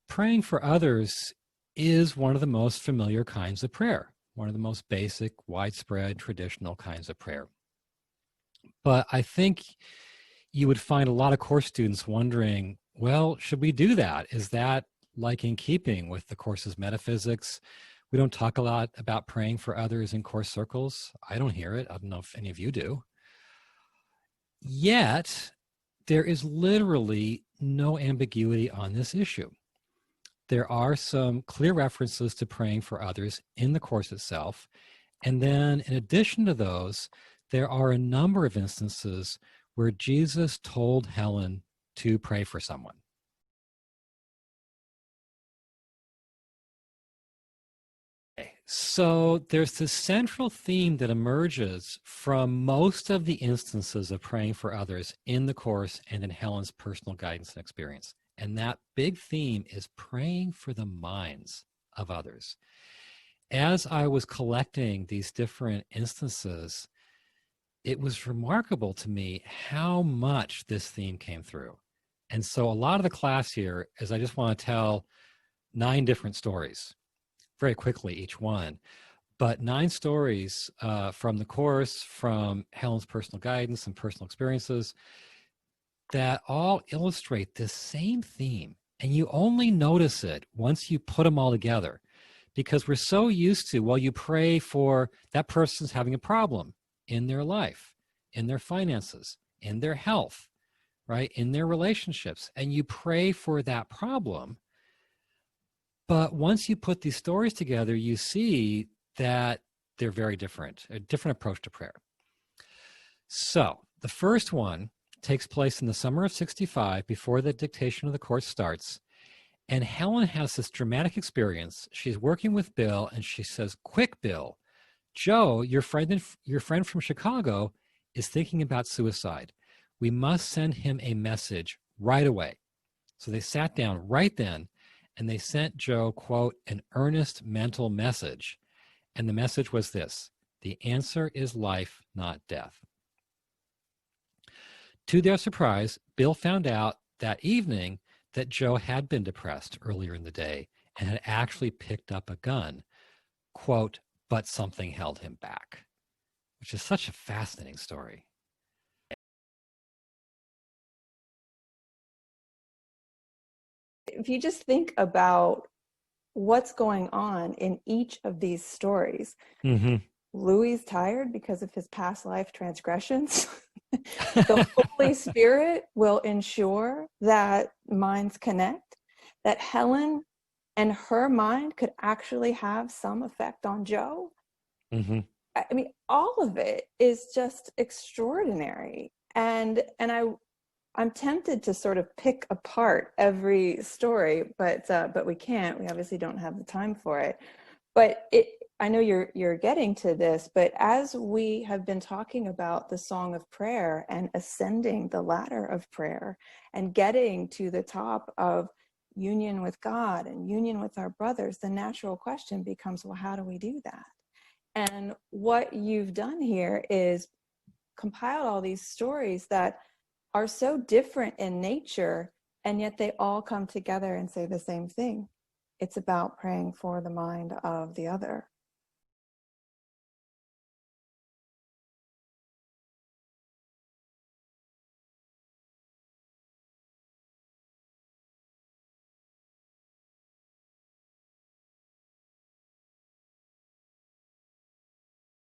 praying for others is one of the most familiar kinds of prayer, one of the most basic, widespread, traditional kinds of prayer. But I think you would find a lot of course students wondering, well, should we do that? Is that like in keeping with the course's metaphysics? We don't talk a lot about praying for others in course circles. I don't hear it. I don't know if any of you do. Yet, there is literally no ambiguity on this issue. There are some clear references to praying for others in the course itself. And then in addition to those, there are a number of instances where Jesus told Helen to pray for someone. So there's this central theme that emerges from most of the instances of praying for others in the course and in Helen's personal guidance and experience. And that big theme is praying for the minds of others. As I was collecting these different instances, it was remarkable to me how much this theme came through. And so a lot of the class here is I just want to tell 9 different stories, very quickly each one, but 9 stories from the course, from Helen's personal guidance and personal experiences that all illustrate this same theme. And you only notice it once you put them all together, because we're so used to, well, you pray for that person's having a problem in their life, in their finances, in their health, right, in their relationships, and you pray for that problem. But once you put these stories together, you see that they're very different, a different approach to prayer. So the first one takes place in the summer of '65, before the dictation of the course starts. And Helen has this dramatic experience. She's working with Bill, and she says, "Quick, Bill, Joe, your friend from Chicago, is thinking about suicide. We must send him a message right away." So they sat down right then, and they sent Joe, quote, "an earnest mental message." And the message was this: the answer is life, not death. To their surprise, Bill found out that evening that Joe had been depressed earlier in the day and had actually picked up a gun, quote, "but something held him back," which is such a fascinating story. If you just think about what's going on in each of these stories, Louis tired because of his past life transgressions. The Holy Spirit will ensure that minds connect, that Helen and her mind could actually have some effect on Joe. I mean, all of it is just extraordinary. And I'm tempted to sort of pick apart every story, but we can't. We obviously don't have the time for it. But I know you're getting to this, but as we have been talking about the Song of Prayer and ascending the ladder of prayer and getting to the top of union with God and union with our brothers, the natural question becomes, well, how do we do that? And what you've done here is compiled all these stories that are so different in nature, and yet they all come together and say the same thing. It's about praying for the mind of the other.